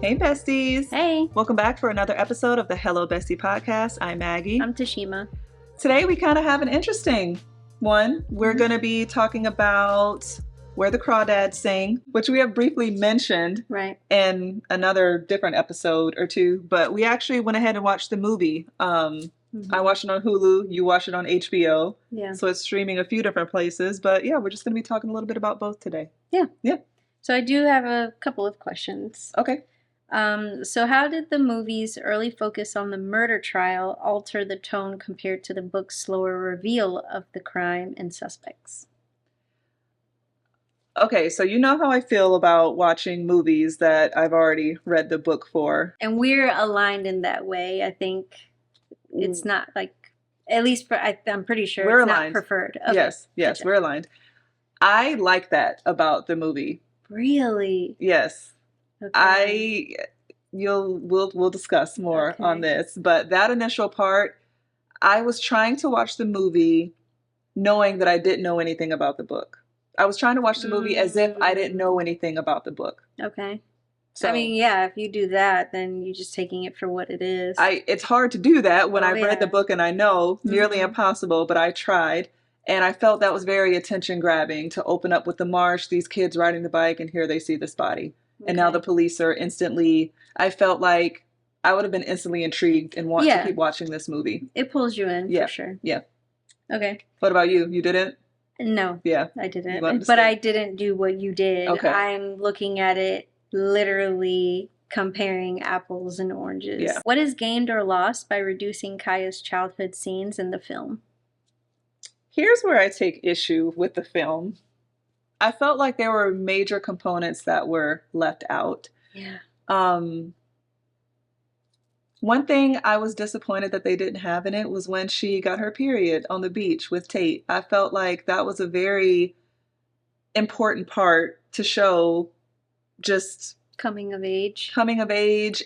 Hey, besties. Hey. Welcome back for another episode of the Hello Bestie podcast. I'm Maggie. I'm Tashima. Today we kind of have an interesting one. We're going to be talking about Where the Crawdads Sing, which we have briefly mentioned in another different episode or two, but we actually went ahead and watched the movie. I watched it on Hulu, you watched it on HBO. Yeah. So it's streaming a few different places, but yeah, we're just going to be talking a little bit about both today. Yeah. Yeah. So I do have a couple of questions. Okay. So how did the movie's early focus on the murder trial alter the tone compared to the book's slower reveal of the crime and suspects? Okay, so you know how I feel about watching movies that I've already read the book for. And we're aligned in that way. I think it's not like, at least for, I'm pretty sure we're it's aligned. Not preferred. Okay. Yes, gotcha. We're aligned. I like that about the movie. Really? Yes. Okay. We'll discuss more on this, but that initial part, I was trying to watch the movie knowing that I didn't know anything about the book. I was trying to watch the movie as if I didn't know anything about the book. Okay. So, I mean, yeah, if you do that, then you're just taking it for what it is. It's hard to do that when I've read the book and I know, nearly impossible, but I tried. And I felt that was very attention grabbing to open up with the marsh, these kids riding the bike, and here they see this body. And now the police are instantly, I felt like I would have been instantly intrigued and want to keep watching this movie. It pulls you in for sure. Yeah. Okay. What about you? You didn't? No. Yeah. I didn't. But I didn't do what you did. Okay. I'm looking at it literally comparing apples and oranges. Yeah. What is gained or lost by reducing Kaya's childhood scenes in the film? Here's where I take issue with the film. I felt like there were major components that were left out. Yeah. One thing I was disappointed that they didn't have in it was when she got her period on the beach with Tate. I felt like that was a very important part to show just coming of age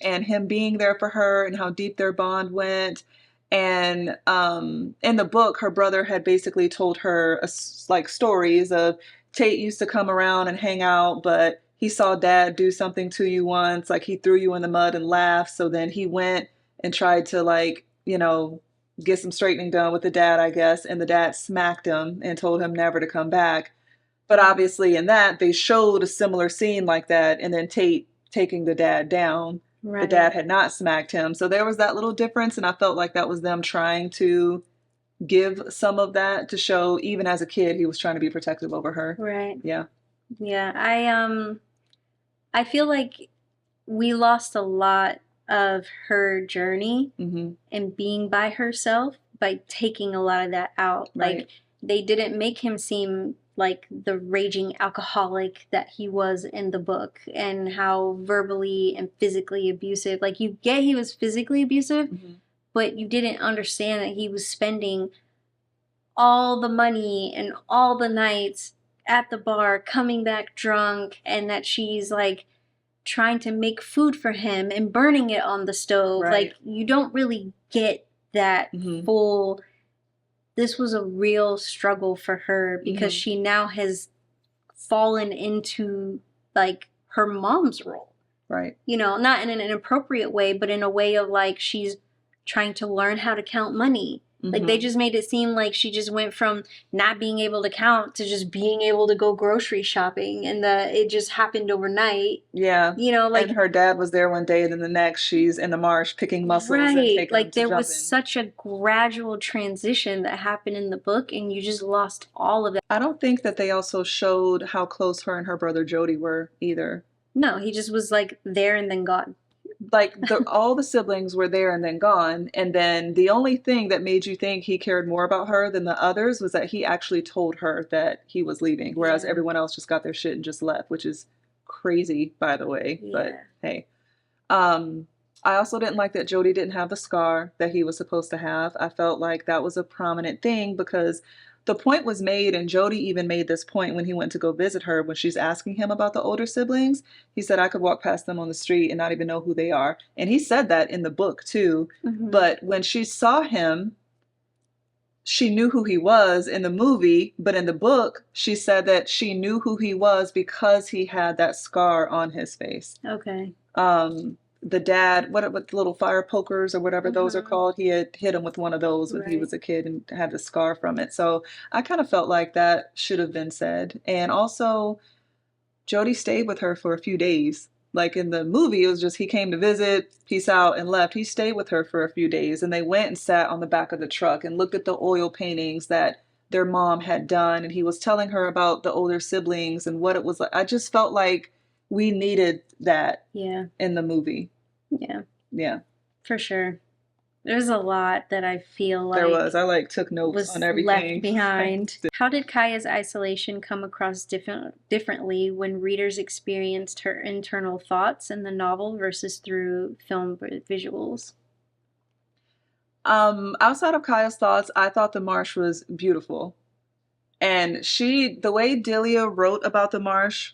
and him being there for her and how deep their bond went. And in the book, her brother had basically told her like stories of Tate used to come around and hang out, but he saw Dad do something to you once, like he threw you in the mud and laughed. So then he went and tried to, like, you know, get some straightening done with the dad, I guess. And the dad smacked him and told him never to come back. But obviously in that, they showed a similar scene like that. And then Tate taking the dad down. Right. The dad had not smacked him. So there was that little difference. And I felt like that was them trying to give some of that to show, even as a kid, he was trying to be protective over her. Right. Yeah. Yeah. I feel like we lost a lot of her journey and being by herself by taking a lot of that out. Right. Like, they didn't make him seem like the raging alcoholic that he was in the book, and how verbally and physically abusive. Like, you get he was physically abusive, but you didn't understand that he was spending all the money and all the nights at the bar, coming back drunk, and that she's like trying to make food for him and burning it on the stove. Right. Like, you don't really get that full, this was a real struggle for her, because she now has fallen into like her mom's role. Right. You know, not in an inappropriate way, but in a way of like, she's trying to learn how to count money. Like, they just made it seem like she just went from not being able to count to just being able to go grocery shopping, and that it just happened overnight. Yeah. You know, like, and her dad was there one day, and then the next she's in the marsh picking mussels. Right. And taking like, there was jumping. such a gradual transition that happened in the book, and you just lost all of it. I don't think that they also showed how close her and her brother Jody were either. No, he just was like there and then gone. Like, all the siblings were there and then gone. And then the only thing that made you think he cared more about her than the others was that he actually told her that he was leaving. Whereas everyone else just got their shit and just left, which is crazy, by the way. Yeah. But hey, I also didn't like that Jody didn't have the scar that he was supposed to have. I felt like that was a prominent thing, because the point was made, and Jody even made this point when he went to go visit her, when she's asking him about the older siblings. He said, I could walk past them on the street and not even know who they are. And he said that in the book too. But when she saw him, she knew who he was in the movie, but in the book, she said that she knew who he was because he had that scar on his face. Okay. The dad, what the little fire pokers or whatever those are Mm-hmm. called, he had hit him with one of those when he Right. was a kid and had the scar from it. So I kind of felt like that should have been said. And also, Jody stayed with her for a few days. Like in the movie, it was just he came to visit, peace out, and left. He stayed with her for a few days, and they went and sat on the back of the truck and looked at the oil paintings that their mom had done. And he was telling her about the older siblings and what it was like. I just felt like we needed that Yeah. in the movie. Yeah. Yeah, For sure. There's a lot that I feel there like was. I like took notes on was left everything. behind. How did Kaya's isolation come across differently when readers experienced her internal thoughts in the novel versus through film visuals? Outside of Kaya's thoughts, I thought the marsh was beautiful. And the way Delia wrote about the marsh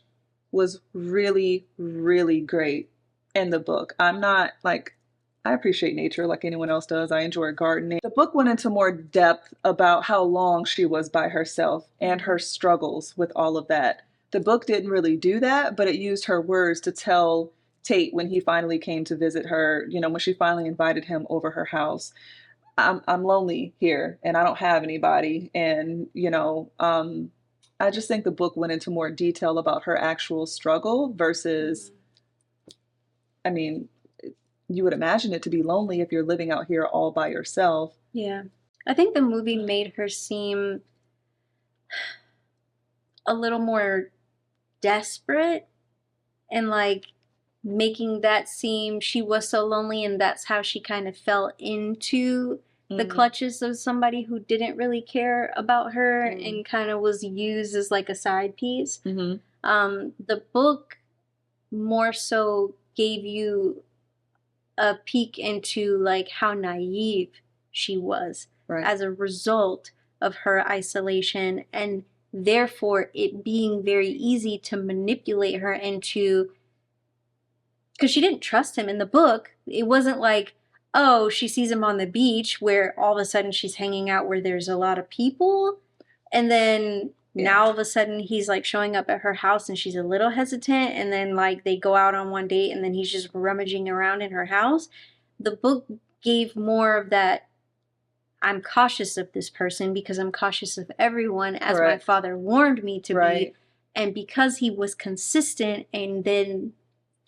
was really, really great in the book. I'm not like, I appreciate nature like anyone else does. I enjoy gardening. The book went into more depth about how long she was by herself and her struggles with all of that. The book didn't really do that, but it used her words to tell Tate when he finally came to visit her, when she finally invited him over her house. I'm lonely here and I don't have anybody. And, I just think the book went into more detail about her actual struggle versus, I mean, you would imagine it to be lonely if you're living out here all by yourself. Yeah. I think the movie made her seem a little more desperate and like making that seem she was so lonely and that's how she kind of fell into the clutches of somebody who didn't really care about her and kind of was used as like a side piece. The book more so gave you a peek into like how naive she was as a result of her isolation, and therefore it being very easy to manipulate her into, because she didn't trust him in the book. It wasn't like, oh, she sees him on the beach where all of a sudden she's hanging out where there's a lot of people, and then now all of a sudden he's like showing up at her house and she's a little hesitant, and then like they go out on one date and then he's just rummaging around in her house. The book gave more of that, I'm cautious of this person because I'm cautious of everyone, as my father warned me to be. And because he was consistent and then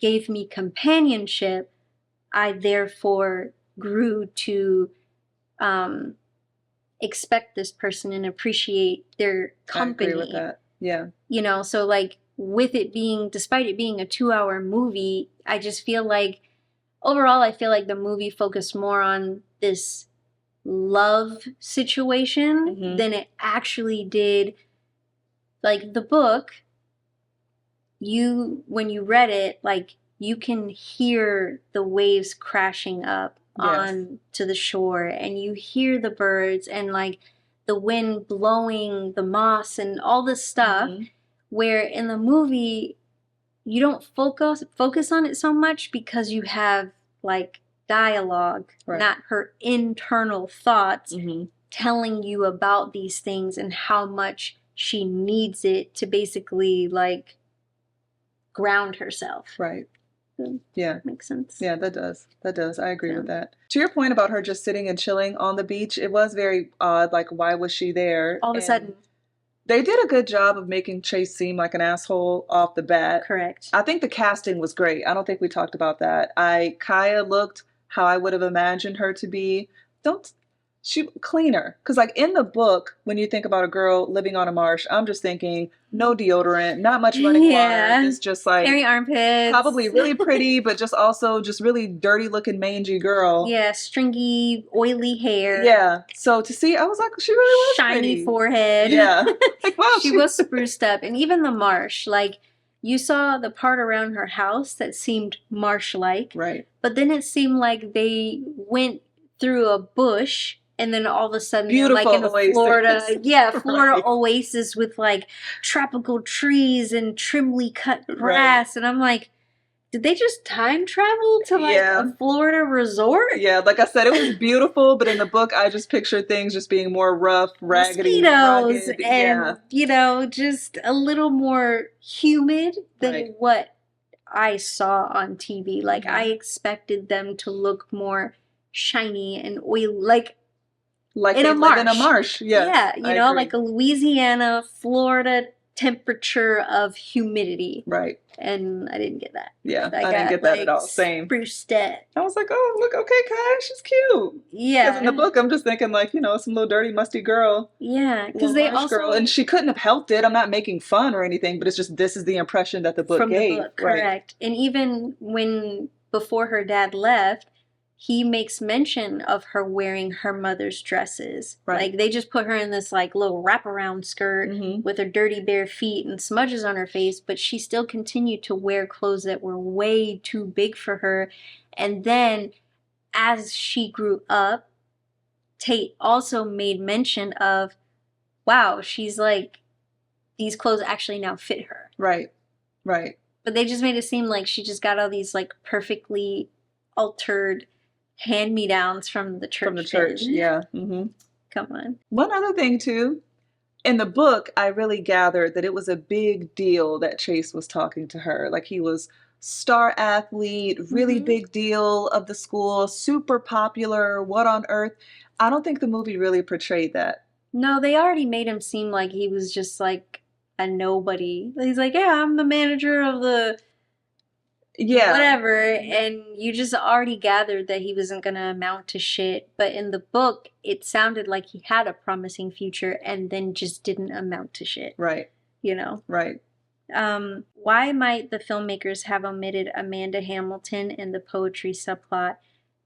gave me companionship, I therefore grew to expect this person and appreciate their company. I agree with that. Yeah. So like with it being, despite it being a 2-hour movie, I just feel like overall, I feel like the movie focused more on this love situation than it actually did. Like the book, when you read it, like you can hear the waves crashing up on to the shore, and you hear the birds and like the wind blowing the moss and all this stuff, where in the movie you don't focus on it so much because you have like dialogue, not her internal thoughts telling you about these things and how much she needs it to basically like ground herself. Yeah. Makes sense. Yeah, that does. I agree with that. To your point about her just sitting and chilling on the beach, it was very odd. Like, why was she there? All of a sudden. They did a good job of making Chase seem like an asshole off the bat. Correct. I think the casting was great. I don't think we talked about that. Kaya looked how I would have imagined her to be. She cleaner. Because like in the book, when you think about a girl living on a marsh, I'm just thinking no deodorant, not much running water. It's just like hairy armpits. Probably really pretty, but just also just really dirty looking mangy girl. Yeah, stringy, oily hair. Yeah. So to see, I was like, she really was shiny pretty. Forehead. Yeah. Like, wow, she was spruced up. And even the marsh, like you saw the part around her house that seemed marsh-like. Right. But then it seemed like they went through a bush and then all of a sudden they're like in a Florida oasis with like tropical trees and trimly cut grass. And I'm like, did they just time travel to like a Florida resort? Yeah, like I said, it was beautiful, but in the book I just pictured things just being more rough, raggedy, mosquitos, rugged, and just a little more humid than what I saw on TV. Like, I Mhm. expected them to look more shiny and oily, like Like in they a live in a marsh. marsh. Yes, Yeah, I like agree. a Louisiana, Florida temperature of humidity. Right. And I didn't get that. Yeah, I I didn't got get that at like all. Same. spruced up. I was like, oh, look, okay, Kai, she's cute. Because in the Yeah. book, I'm just thinking like, some little dirty, musty girl, Yeah, because little they marsh girl, and also, she couldn't have helped it. I'm not making fun or anything, but it's just this is the impression that the book from the gave. book, Right. correct. And even when, before her dad left, he makes mention of her wearing her mother's dresses. Right. Like, they just put her in this like little wraparound skirt Mm-hmm. with her dirty bare feet and smudges on her face, but she still continued to wear clothes that were way too big for her. And then as she grew up, Tate also made mention of, wow, she's like, these clothes actually now fit her. Right. Right. But they just made it seem like she just got all these like perfectly altered hand-me-downs from the From the church church. bin. Yeah. Mm-hmm. Come on. One other thing too, in the book, I really gathered that it was a big deal that Chase was talking to her. Like he was star athlete, really Mm-hmm. big deal of the school, super popular, what on earth? I don't think the movie really portrayed that. No, they already made him seem like he was just like a nobody. He's like, yeah, I'm the manager of the Yeah. whatever, and you just already gathered that he wasn't gonna amount to shit. But in the book, it sounded like he had a promising future and then just didn't amount to shit. Right. You know? Right. Why might the filmmakers have omitted Amanda Hamilton in the poetry subplot?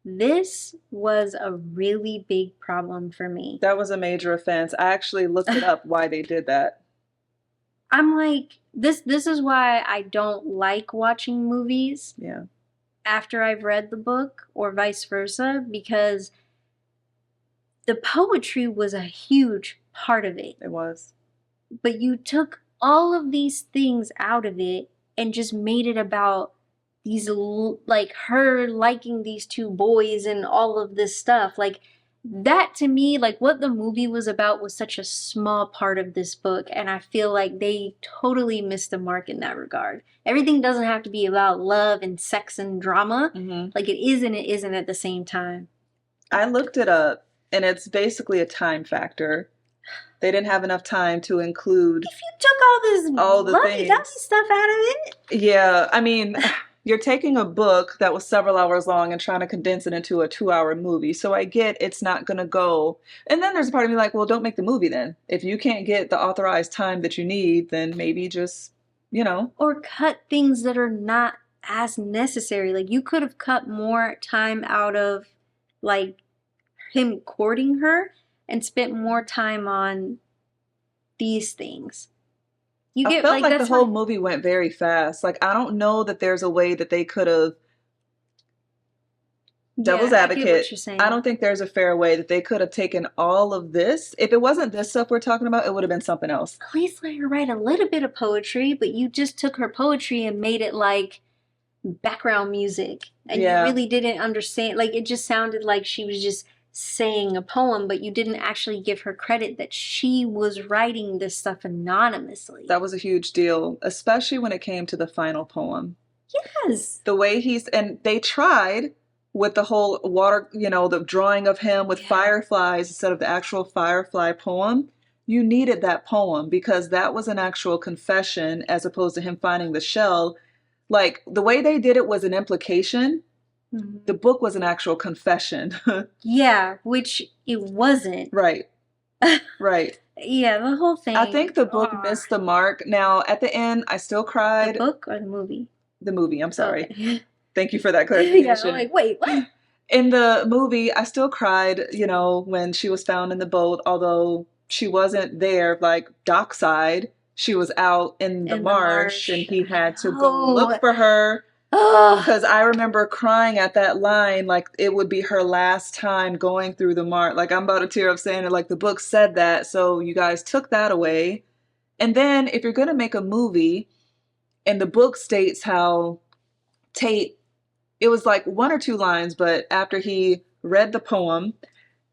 This was a really big problem for me. That was a major offense. I actually looked it up why they did that. I'm like, this is why I don't like watching movies Yeah. after I've read the book or vice versa, because the poetry was a huge part of it. It was. But you took all of these things out of it and just made it about these, like, her liking these two boys and all of this stuff. Like, that to me, like, what the movie was about was such a small part of this book, and I feel like they totally missed the mark in that regard. Everything doesn't have to be about love and sex and drama. Mm-hmm. Like, it is and it isn't at the same time. I looked it up, and it's basically a time factor. They didn't have enough time to include If you took all this the lovey-dovey things. stuff out of it. Yeah, I mean, you're taking a book that was several hours long and trying to condense it into a 2-hour movie. So I get it's not going to go. And then there's a part of me like, well, don't make the movie then. If you can't get the authorized time that you need, then maybe just, Or cut things that are not as necessary. Like, you could have cut more time out of, like, him courting her and spent more time on these things. You I get, felt like, like the that's whole not. movie went very fast. Like, I don't know that there's a way that they could have, devil's Yeah, I get what advocate, you're saying. I don't think there's a fair way that they could have taken all of this. If it wasn't this stuff we're talking about, it would have been something else. At least let her write a little bit of poetry, but you just took her poetry and made it like background music. And you Yeah. really didn't understand. Like, it just sounded like she was just saying a poem, but you didn't actually give her credit that she was writing this stuff anonymously. That was a huge deal, especially when it came to the final poem. Yes. The way and they tried with the whole water, the drawing of him with fireflies instead of the actual firefly poem. You needed that poem because that was an actual confession as opposed to him finding the shell. Like, the way they did it was an implication. Mm-hmm. The book was an actual confession. Yeah, which it wasn't. Right. Right. Yeah, the whole thing. I think the book missed the mark. Now, at the end, I still cried. The book or the movie? The movie, I'm sorry. Okay. Thank you for that clarification. Yeah, I'm like, wait, what? In the movie, I still cried, when she was found in the boat, although she wasn't there, like, dockside. She was out in the marsh, and he had to go look for her. Because I remember crying at that line, like it would be her last time going through the marsh. Like, I'm about to tear up saying it, like the book said that, so you guys took that away. And then if you're going to make a movie, and the book states how Tate, it was like 1 or 2 lines, but after he read the poem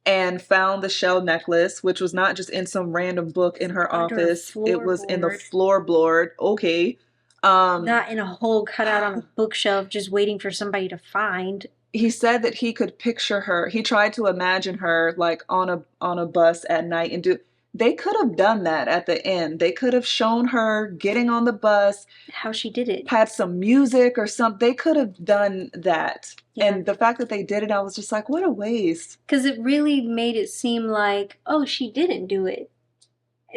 and found the shell necklace, which was not just in some random book in her office, it was in the floorboard. Okay. Um, Not in a hole cut out on a bookshelf, just waiting for somebody to find. he said that he could picture her. He tried to imagine her like on a bus at night and do they could have done that at the end. They could have shown her getting on the bus, How she did it. had some music or something. They could have done that. Yeah. And the fact that they did it, I was just like, what a waste. Because it really made it seem like, oh, she didn't do it.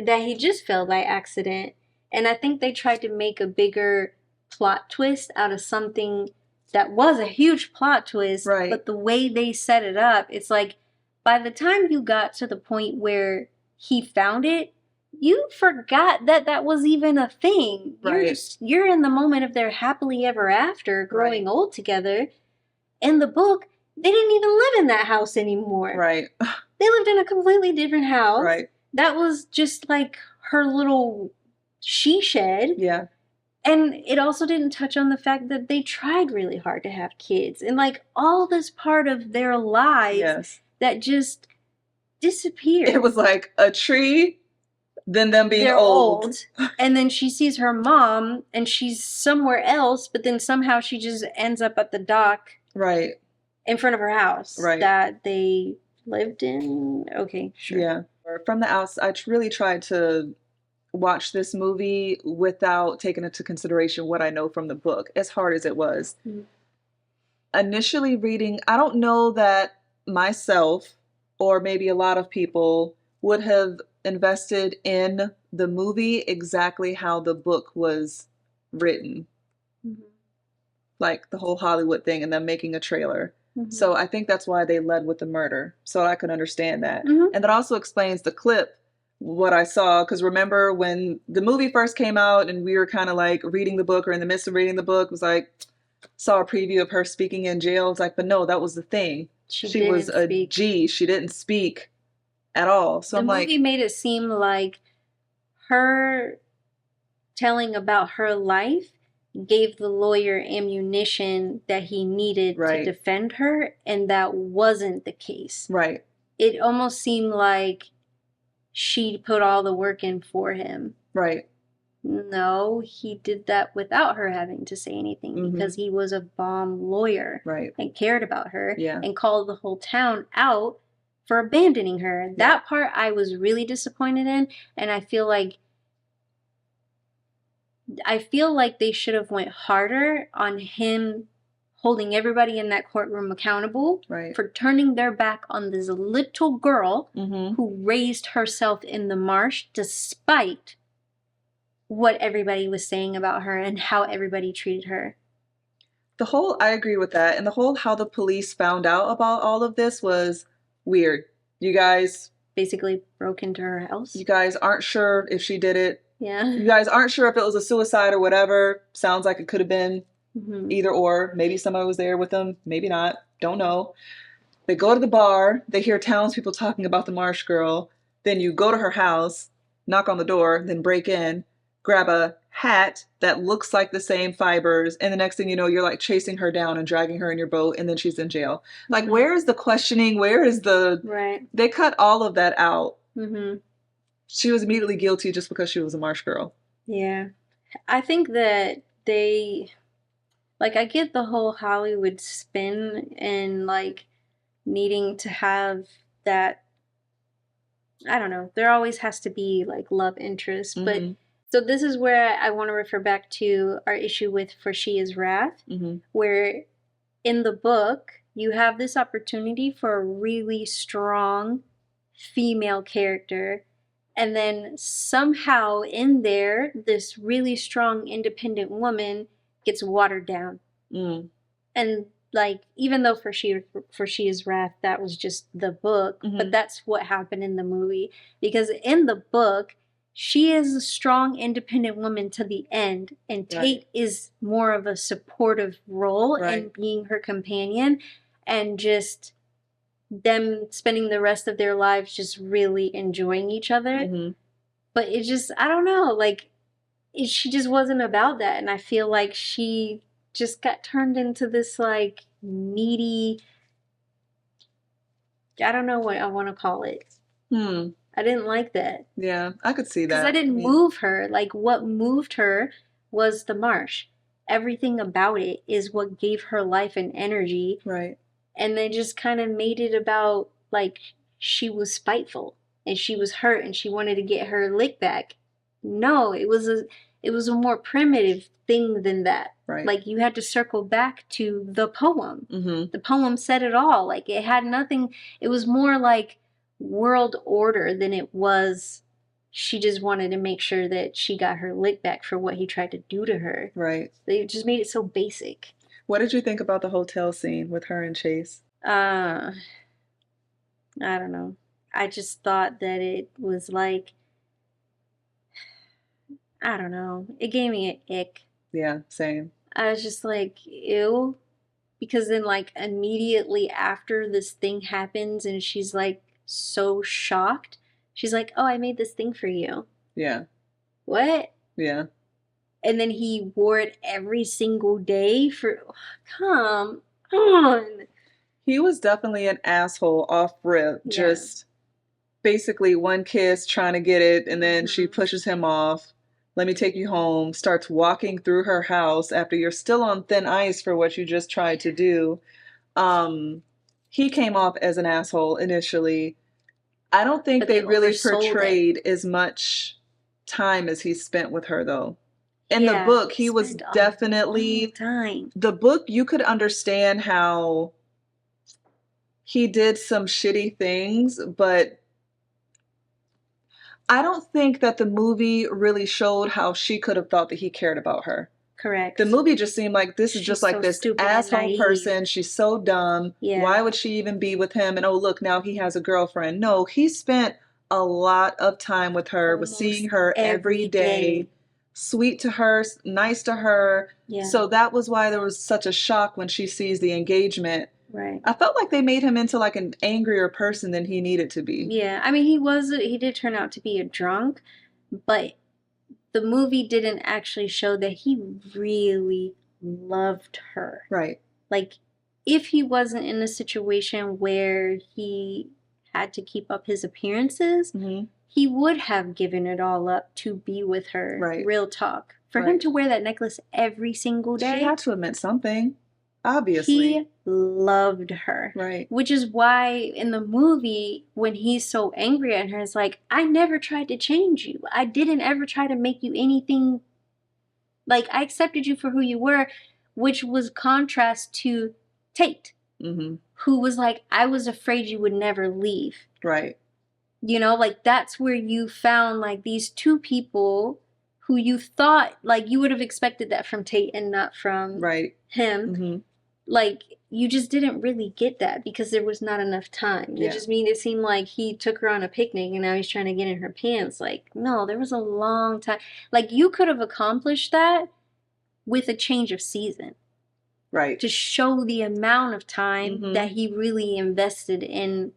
That he just fell by accident. And I think they tried to make a bigger plot twist out of something that was a huge plot twist. Right. But the way they set it up, it's like by the time you got to the point where he found it, you forgot that that was even a thing. Right. You're in the moment of their happily ever after, growing Right. old together. In the book, they didn't even live in that house anymore. Right. They lived in a completely different house. Right. That was just like her little she shed. Yeah. And it also didn't touch on the fact that they tried really hard to have kids. And like all this part of their lives Yes. that just disappeared. It was like a tree, then them being They're old. And then she sees her mom and she's somewhere else, but then somehow she just ends up at the dock Right. in front of her house Right. that they lived in. Okay, sure. Yeah. From the outside, I really tried to watch this movie without taking into consideration what I know from the book, as hard as it was. Mhm. Initially reading, I don't know that myself or maybe a lot of people would have invested in the movie exactly how the book was written, Mhm. like the whole Hollywood thing and them making a trailer. Mhm. So I think that's why they led with the murder, so I can understand that. Mhm. And that also explains the clip, what I saw, because remember when the movie first came out and we were kind of like reading the book or in the midst of reading the book, was like, saw a preview of her speaking in jail. It's like, but no, that was the thing. She was didn't a speak. G. She didn't speak at all. So The I'm movie like, made it seem like her telling about her life gave the lawyer ammunition that he needed Right. to defend her, and that wasn't the case. right, It almost seemed like she put all the work in for him. right, No, he did that without her having to say anything Mhm. because he was a bomb lawyer right. and cared about her Yeah. and called the whole town out for abandoning her. Yeah. That part I was really disappointed in, and I feel like they should have went harder on him holding everybody in that courtroom accountable Right. for turning their back on this little girl Mm-hmm. who raised herself in the marsh despite what everybody was saying about her and how everybody treated her. I agree with that. And the whole how the police found out about all of this was weird. You guys Basically broke into her house. aren't sure if she did it. Yeah. You guys aren't sure if it was a suicide or whatever. Sounds like it could have been Mhm. either or. Maybe somebody was there with them. Maybe not. Don't know. They go to the bar. They hear townspeople talking about the Marsh girl. Then you go to her house, knock on the door, then break in, grab a hat that looks like the same fibers, and the next thing you know, you're like chasing her down and dragging her in your boat, and then she's in jail. Like, Mhm. where is the questioning? Where is the... Right. They cut all of that out. Mm-hmm. She was immediately guilty just because she was a Marsh girl. Yeah. I think that I get the whole Hollywood spin and like needing to have that, I don't know, there always has to be like love interest. Mm-hmm. But so this is where I want to refer back to our issue with For She Is Wrath, Mm-hmm. where in the book you have this opportunity for a really strong female character, and then somehow in there this really strong independent woman gets watered down. Mm. And like, even though For She Is Wrath, that was just the book, Mhm. but that's what happened in the movie. Because in the book, she is a strong, independent woman to the end, and Tate is more of a supportive role in being her companion, and just them spending the rest of their lives just really enjoying each other. Mm-hmm. But it just, I don't know, like, she just wasn't about that. And I feel like she just got turned into this, like, needy, I don't know what I want to call it. I didn't like that. Yeah, I could see that. Because I didn't move her. Like, what moved her was the marsh. Everything about it is what gave her life and energy. Right. And they just kind of made it about, like, she was spiteful and she was hurt and she wanted to get her lick back. No, it was a more primitive thing than that. Right. Like, you had to circle back to the poem. Mm-hmm. The poem said it all. Like, it had nothing. It was more like world order than it was. She just wanted to make sure that she got her lick back for what he tried to do to her. Right. They just made it so basic. What did you think about the hotel scene with her and Chase? I don't know. I just thought that it was like, I don't know. It gave me an ick. Yeah, same. I was just like, ew. Because then, like, immediately after this thing happens and she's like so shocked, she's like, oh, I made this thing for you. Yeah. What? Yeah. And then he wore it every single day for, come on. He was definitely an asshole off rip. Yeah. Just basically one kiss, trying to get it, and then she pushes him off. Let me take you home. Starts walking through her house after you're still on thin ice for what you just tried to do. He came off as an asshole initially. I don't think they really portrayed as much time as he spent with her, though. In the book, he was definitely the book. You could understand how he did some shitty things, but I don't think that the movie really showed how she could have thought that he cared about her. Correct. The movie just seemed like this is just like this asshole person. She's so dumb. Yeah. Why would she even be with him? And oh, look, now he has a girlfriend. No, he spent a lot of time with her, was seeing her every day. Sweet to her, nice to her. Yeah. So that was why there was such a shock when she sees the engagement. Right. I felt like they made him into like an angrier person than he needed to be. Yeah. I mean, he did turn out to be a drunk, but the movie didn't actually show that he really loved her. Right. Like, if he wasn't in a situation where he had to keep up his appearances, he would have given it all up to be with her. Right. Real talk. For him to wear that necklace every single day. She had to have meant something. Obviously. He loved her. Right. Which is why in the movie, when he's so angry at her, it's like, I never tried to change you. I didn't ever try to make you anything. Like, I accepted you for who you were, which was contrast to Tate, who was like, I was afraid you would never leave. Right. You know, like, that's where you found, like, these two people who you thought, like, you would have expected that from Tate and not from him. Like, you just didn't really get that because there was not enough time. Yeah. It just made it seem like he took her on a picnic and now he's trying to get in her pants. Like, no, there was a long time. Like, you could have accomplished that with a change of season. Right. To show the amount of time that he really invested in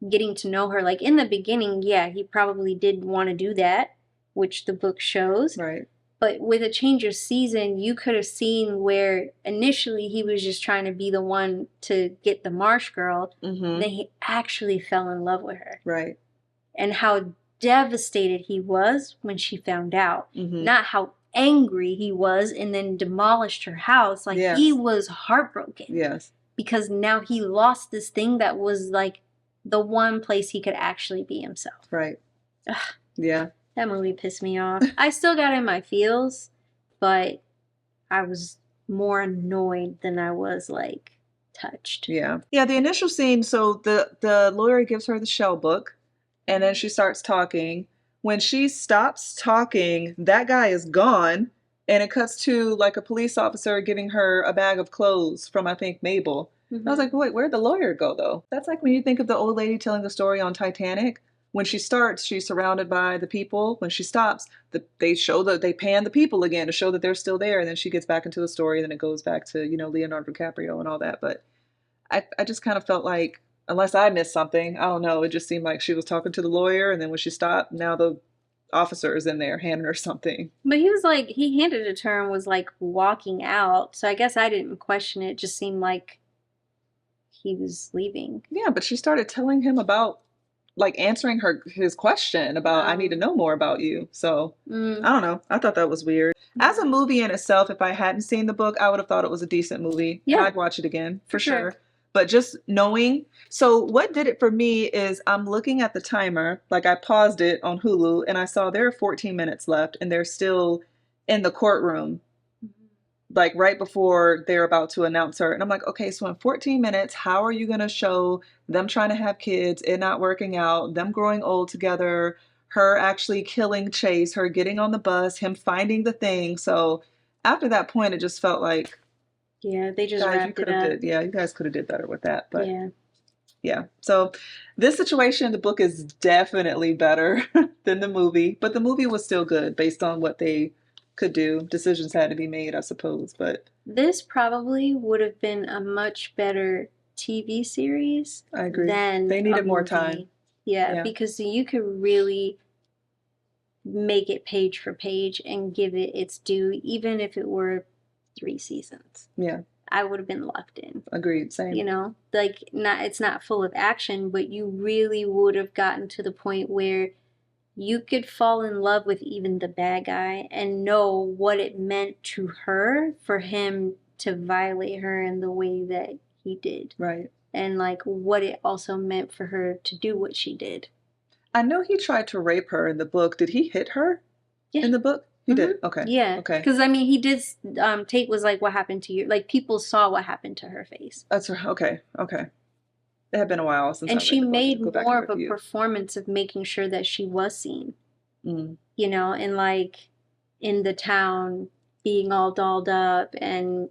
getting to know her. Like, in the beginning, yeah, he probably did want to do that, which the book shows. Right. But with a change of season, you could have seen where initially he was just trying to be the one to get the Marsh girl. Then he actually fell in love with her. Right. And how devastated he was when she found out. Not how angry he was and then demolished her house. Like, he was heartbroken. Yes. Because now he lost this thing that was like the one place he could actually be himself. Right. Ugh. Yeah. That movie pissed me off. I still got in my feels, but I was more annoyed than I was, like, touched. Yeah. Yeah, the initial scene, so the lawyer gives her the shell book, and then she starts talking. When she stops talking, that guy is gone, and it cuts to, like, a police officer giving her a bag of clothes from, I think, Mabel. I was like, wait, where'd the lawyer go, though? That's like when you think of the old lady telling the story on Titanic. When she starts, she's surrounded by the people. When she stops, they pan the people again to show that they're still there. And then she gets back into the story. And then it goes back to, Leonardo DiCaprio and all that. But I just kind of felt like, unless I missed something, I don't know. It just seemed like she was talking to the lawyer. And then when she stopped, now the officer is in there handing her something. But he was like, he handed it to her and was like walking out. So I guess I didn't question it. It just seemed like he was leaving. Yeah, but she started telling him about, like, answering his question about, I need to know more about you. So, I don't know. I thought that was weird. As a movie in itself, if I hadn't seen the book, I would have thought it was a decent movie. Yeah. And I'd watch it again for sure. sure. But just knowing, so what did it for me is I'm looking at the timer, like I paused it on Hulu and I saw there are 14 minutes left and they're still in the courtroom, like right before they're about to announce her. And I'm like, okay, so in 14 minutes, how are you going to show them trying to have kids, it not working out, them growing old together, her actually killing Chase, her getting on the bus, him finding the thing. So after that point, it just felt like, Yeah, they just guys, you wrapped it could have up. did, yeah, you guys could have did better with that. But Yeah. yeah. So this situation in the book is definitely better than the movie, but the movie was still good based on what they could do. Decisions had to be made, I suppose, but This probably would have been a much better TV series I agree. than They a needed more movie. time. Yeah, Yeah. because you could really make it page for page and give it its due, even if it were 3 seasons. Yeah, I would have been locked in. agreed. Same. You know, like it's not full of action, but you really would have gotten to the point where you could fall in love with even the bad guy and know what it meant to her for him to violate her in the way that he did. Right. And like what it also meant for her to do what she did. I know he tried to rape her in the book. Did he hit her in the book? He did. Okay. Yeah. Okay. Because I mean, he did. Tate was like, "What happened to you?" Like people saw what happened to her face. That's right. Okay. Okay. It had been a while since And I read she the book. made Go back more and of a review. performance of making sure that she was seen. Mm. You know, and like in the town, being all dolled up and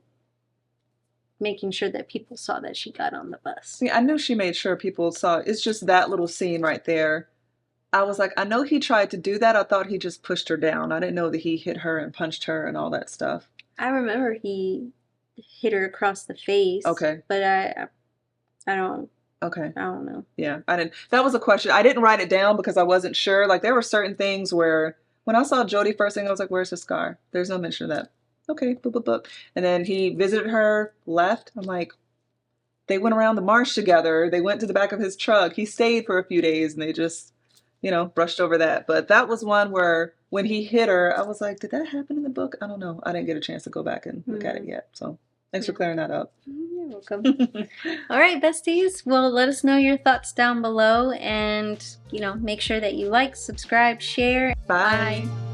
making sure that people saw that she got on the bus. See, I knew she made sure people saw. It's just that little scene right there. I was like, I know he tried to do that. I thought he just pushed her down. I didn't know that he hit her and punched her and all that stuff. I remember he hit her across the face. Okay. But I don't. Okay. I don't know. Yeah, I didn't. That was a question. I didn't write it down because I wasn't sure. Like there were certain things where when I saw Jodie first thing, I was like, "Where's the scar?" There's no mention of that. Okay, boop boop boop. And then he visited her, left. I'm like, they went around the marsh together. They went to the back of his truck. He stayed for a few days, and they just, brushed over that. But that was one where when he hit her, I was like, did that happen in the book? I don't know. I didn't get a chance to go back and look at it yet. So thanks for clearing that up. You're welcome. All right, besties. Well, let us know your thoughts down below and, make sure that you like, subscribe, share. Bye. Bye.